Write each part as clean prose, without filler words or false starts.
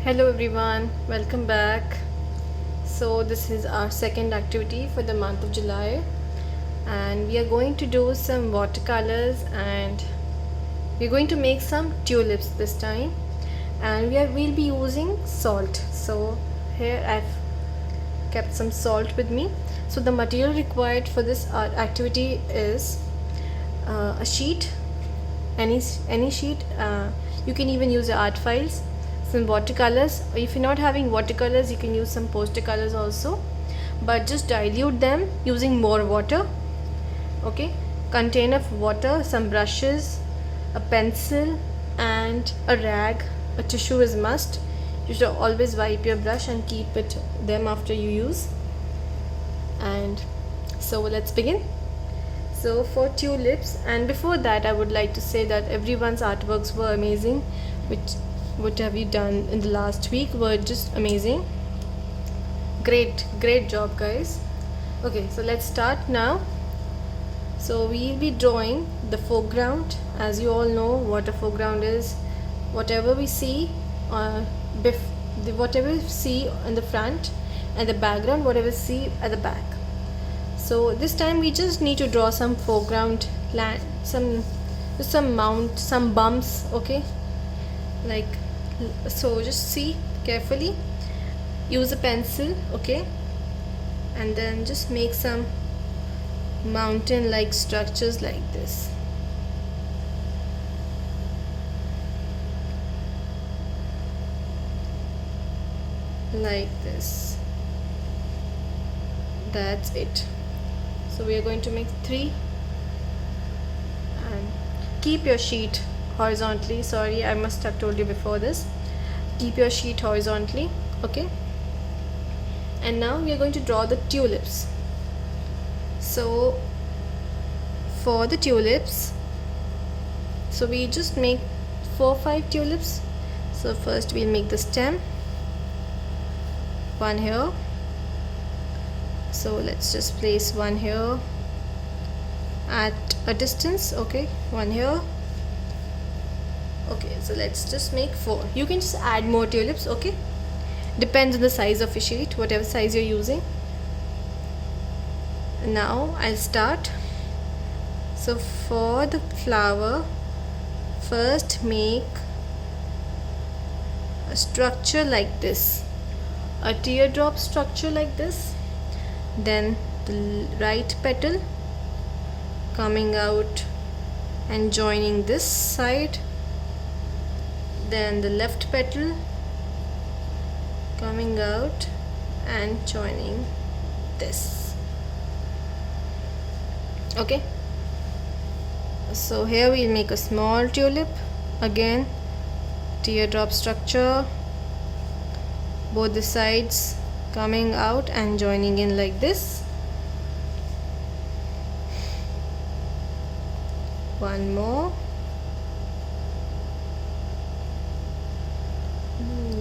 Hello everyone, welcome back. So this is our second activity for the month of July, and we are going to do some watercolors, and we're going to make some tulips this time, and we'll be using salt. So here I've kept some salt with me. So the material required for this activity is a sheet, any sheet. You can even use your art files, some watercolors. If you're not having watercolors, you can use some poster colors also, but just dilute them using more water. Okay, container of water, some brushes, a pencil, and a rag. A tissue is must. You should always wipe your brush and keep them after you use. And so let's begin. So for tulips, and before that I would like to say that everyone's artworks were amazing. What have you done in the last week were just amazing. Great job, guys. Okay, so let's start now. So we'll be drawing the foreground. As you all know what a foreground is, whatever we see whatever we see in the front, and the background whatever we see at the back. So this time we just need to draw some foreground land, some bumps. Okay, like so. Just see carefully, use a pencil. Okay, and then just make some mountain like structures like this. Like this. That's it. So we are going to make 3, and keep your sheet horizontally. Sorry, I must have told you before this. Keep your sheet horizontally. Okay, and now we are going to draw the tulips. So for the tulips, so we just make 4-5 tulips. So first we'll make the stem, one here. So let's just place one here at a distance. Okay, one here. Okay, so let's just make 4. You can just add more tulips. Okay, depends on the size of your sheet, whatever size you're using. Now I'll start. So for the flower, first make a structure like this, a teardrop structure like this. Then the right petal coming out and joining this side, then the left petal coming out and joining this. Okay, so here we'll make a small tulip, again teardrop structure, both the sides coming out and joining in like this. One more,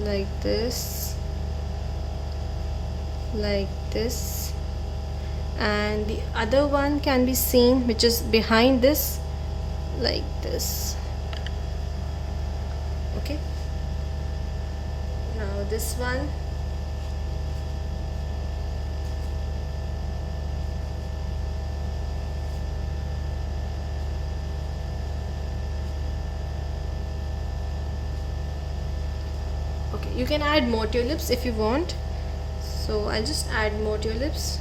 like this, like this, and the other one can be seen which is behind this, like this. Okay, now this one. Okay, you can add more tulips if you want. So I'll just add more tulips.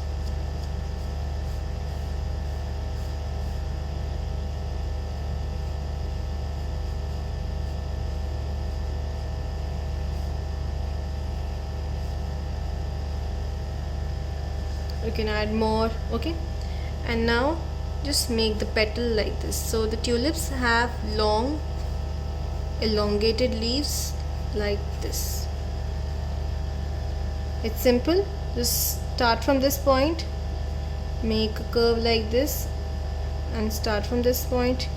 You can add more. Okay, and now just make the petal like this. So the tulips have long elongated leaves like this. It's simple. Just start from this point, make a curve like this, and start from this point,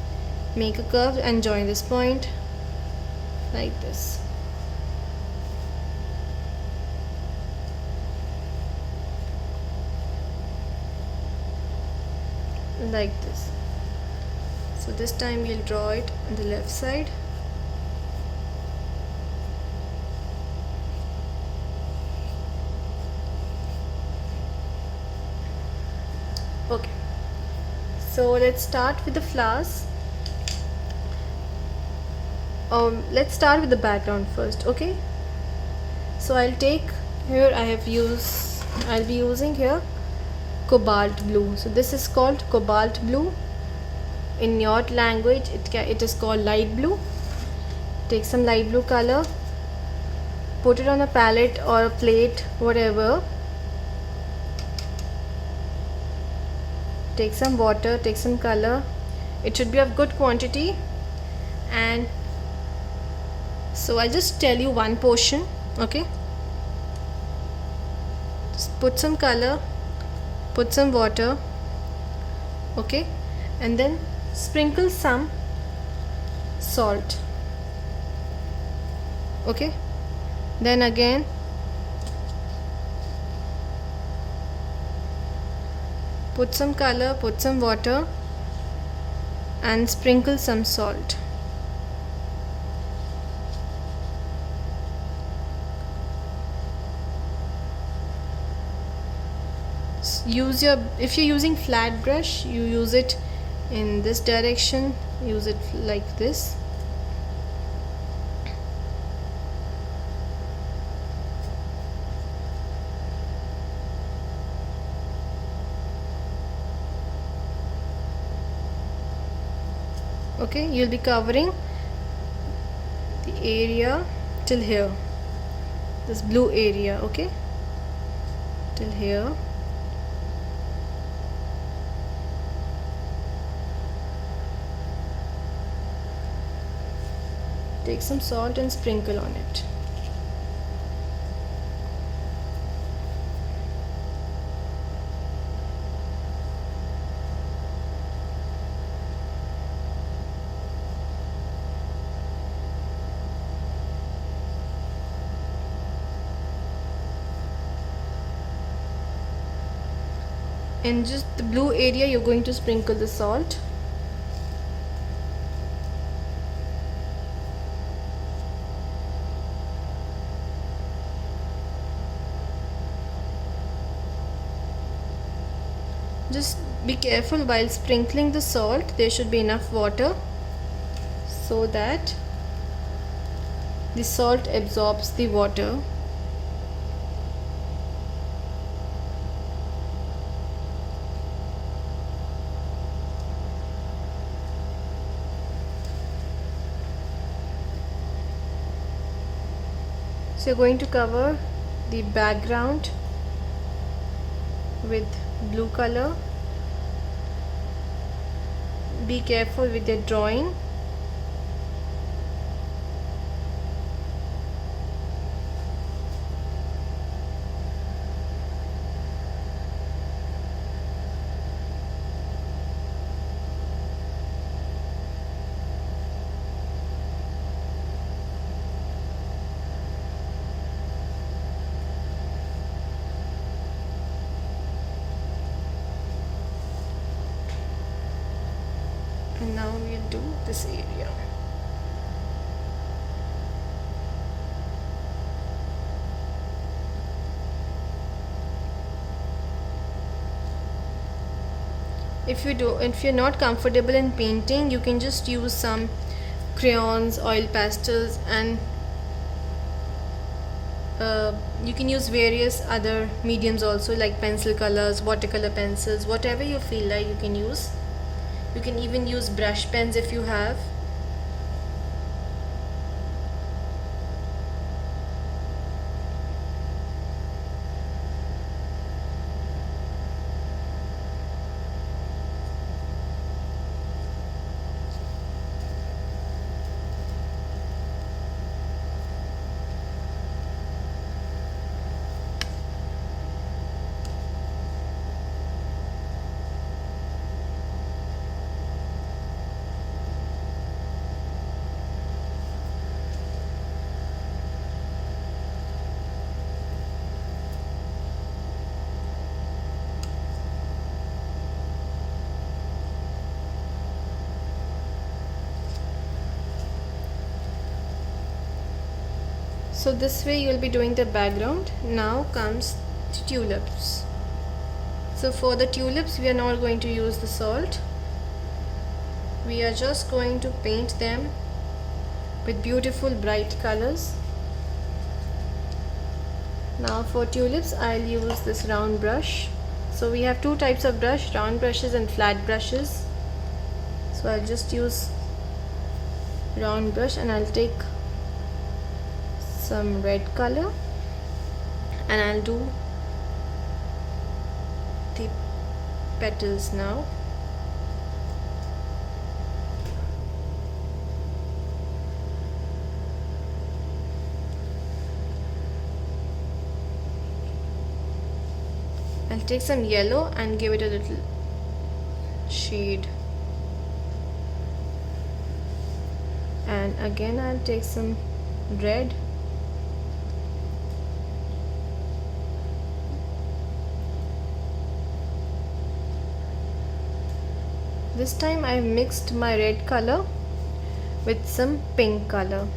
make a curve and join this point like this. Like this. So this time we'll draw it on the left side. So let's start with the flowers. Let's start with the background first, okay? So I'll take here, I'll be using here cobalt blue. So this is called cobalt blue. In your language it is called light blue. Take some light blue color, put it on a palette or a plate, whatever. Take some water, take some color. It should be of good quantity. And so I'll just tell you one portion, okay? Just put some color, put some water, okay? And then sprinkle some salt, okay? Then again put some color, put some water, and sprinkle some salt. If you're using flat brush, you use it in this direction, use it like this. Okay, you'll be covering the area till here, this blue area, okay, till here. Take some salt and sprinkle on it. In just the blue area you're going to sprinkle the salt. Just be careful while sprinkling the salt. There should be enough water so that the salt absorbs the water. So you're going to cover the background with blue color. Be careful with your drawing. And now we'll do this area. If you're not comfortable in painting, you can just use some crayons, oil pastels, and you can use various other mediums also, like pencil colors, watercolor pencils, whatever you feel like you can use. You can even use brush pens if you have. So this way you will be doing the background. Now comes the tulips. So for the tulips we are not going to use the salt. we are just going to paint them with beautiful bright colors. Now for tulips, I'll use this round brush. So we have two types of brush, round brushes and flat brushes. So I'll just use round brush and I'll take some red color and I'll do the petals now. I'll take some yellow and give it a little shade, and again I'll take some red this time I've mixed my red color with some pink color.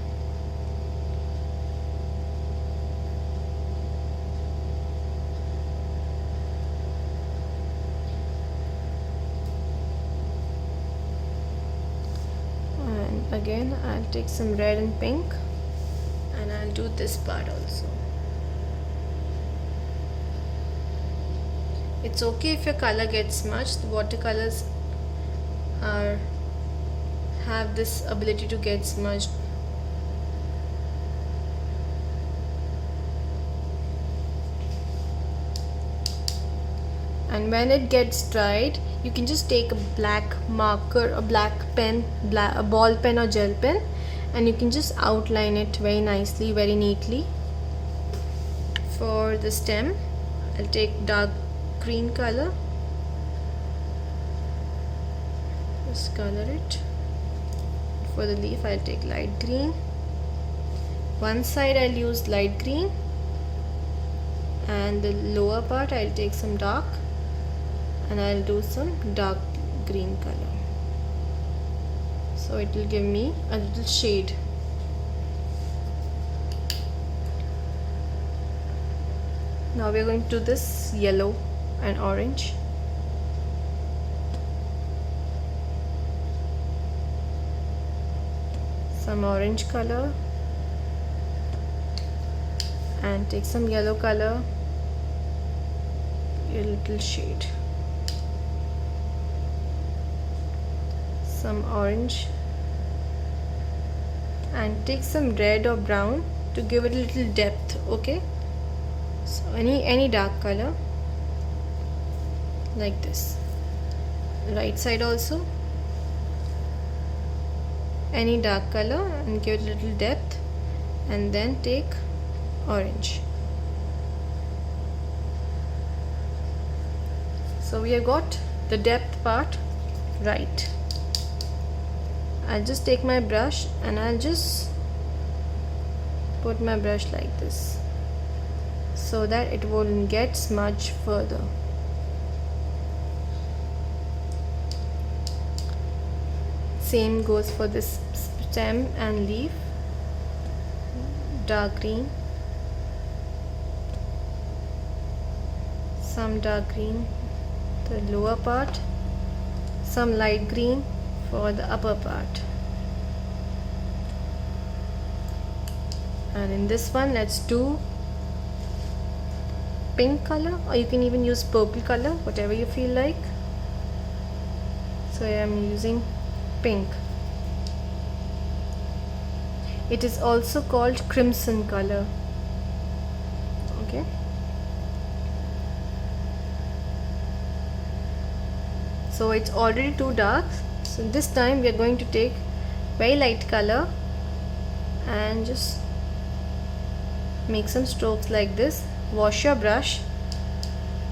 Again I'll take some red and pink and I'll do this part also. It's okay if your color gets smudged. The watercolors have this ability to get smudged. And when it gets dried, you can just take a black marker, a black pen, a ball pen or gel pen, and you can just outline it very nicely, very neatly. For the stem, I'll take dark green color, just color it. For the leaf, I'll take light green. One side I'll use light green, and the lower part I'll take some dark, and I'll do some dark green color, so it will give me a little shade. Now we're going to do this yellow and orange. Some orange color and take some yellow color, a little shade, some orange, and take some red or brown to give it a little depth. Okay, so any dark color like this. Right side also any dark color and give it a little depth, and then take orange. So we have got the depth part right. I'll just take my brush and I'll just put my brush like this so that it won't get smudged further. Same goes for this stem and leaf. Dark green, some dark green the lower part, some light green for the upper part. And in this one, let's do pink color, or you can even use purple color, whatever you feel like. So I am using pink. It is also called crimson color. Okay. So it's already too dark. So this time we are going to take very light color and just make some strokes like this. Wash your brush,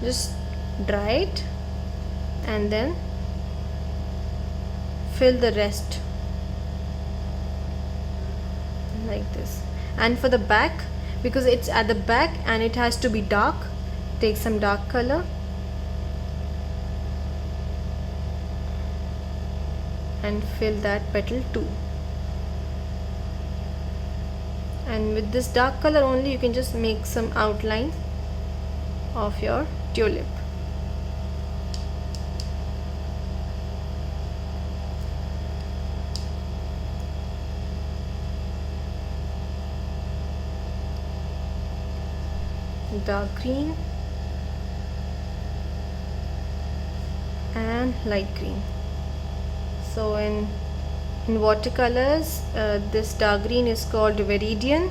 just dry it, and then fill the rest like this. And for the back, because it's at the back and it has to be dark, take some dark color and fill that petal too. And with this dark color only, you can just make some outline of your tulip. dark green and light green. So in watercolors, this dark green is called Viridian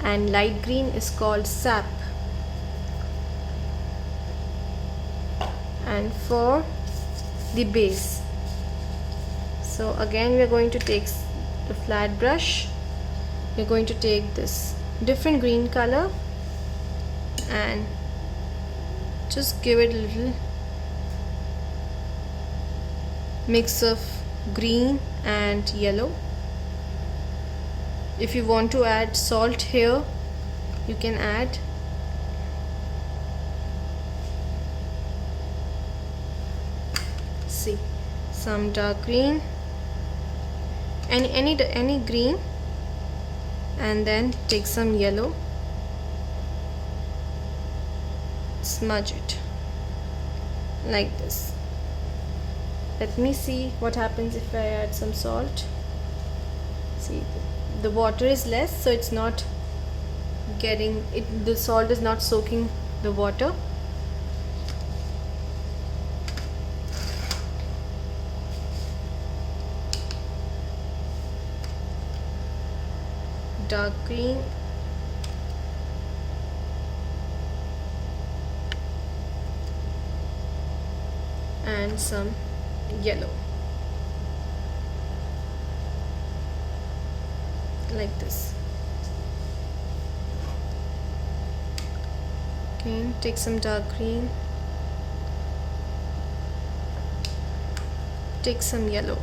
and light green is called Sap. And for the base, so again we are going to take the flat brush. We're going to take this different green color and just give it a little mix of green and yellow. If you want to add salt here, you can add. See, some dark green, any green, and then take some yellow, smudge it like this. Let me see what happens if I add some salt. See, the water is less, so it's not getting it, the salt is not soaking the water. Dark green and some yellow like this. Again, take some dark green, take some yellow.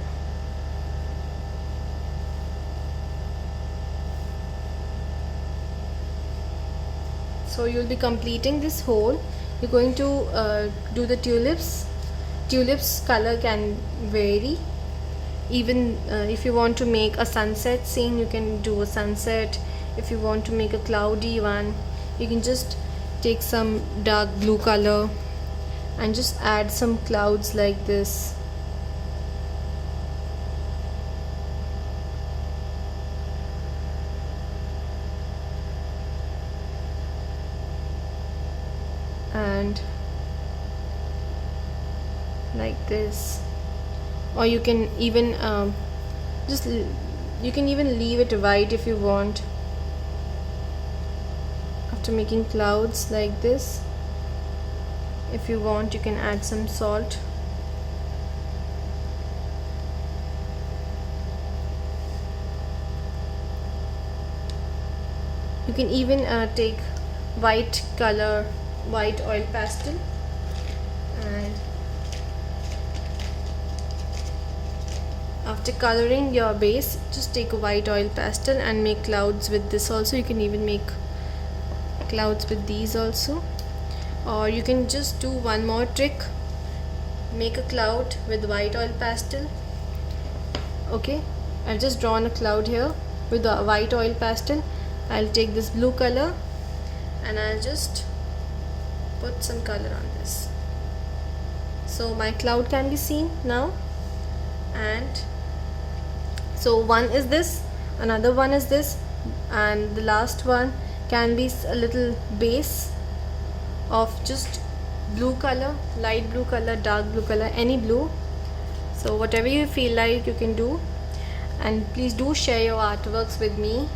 So you'll be completing this whole. You're going to do the tulips. Tulips color can vary. Even if you want to make a sunset scene, you can do a sunset. If you want to make a cloudy one, you can just take some dark blue color and just add some clouds like this. And like this, or you can even you can even leave it white if you want. After making clouds like this, if you want, you can add some salt. You can even take white color, white oil pastel, and after coloring your base, just take a white oil pastel and make clouds with this also. You can even make clouds with these also, or you can just do one more trick, make a cloud with white oil pastel. Okay, I've just drawn a cloud here with the white oil pastel. I'll take this blue color and I'll just put some color on this, so my cloud can be seen now. And so one is this, another one is this, and the last one can be a little base of just blue color, light blue color, dark blue color, any blue. So whatever you feel like, you can do. And please do share your artworks with me.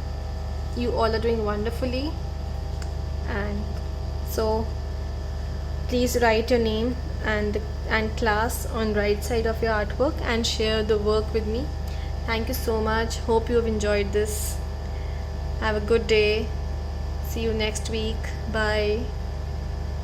You all are doing wonderfully, and so please write your name and class on right side of your artwork and share the work with me. Thank you so much. Hope you have enjoyed this. Have a good day. See you next week. Bye.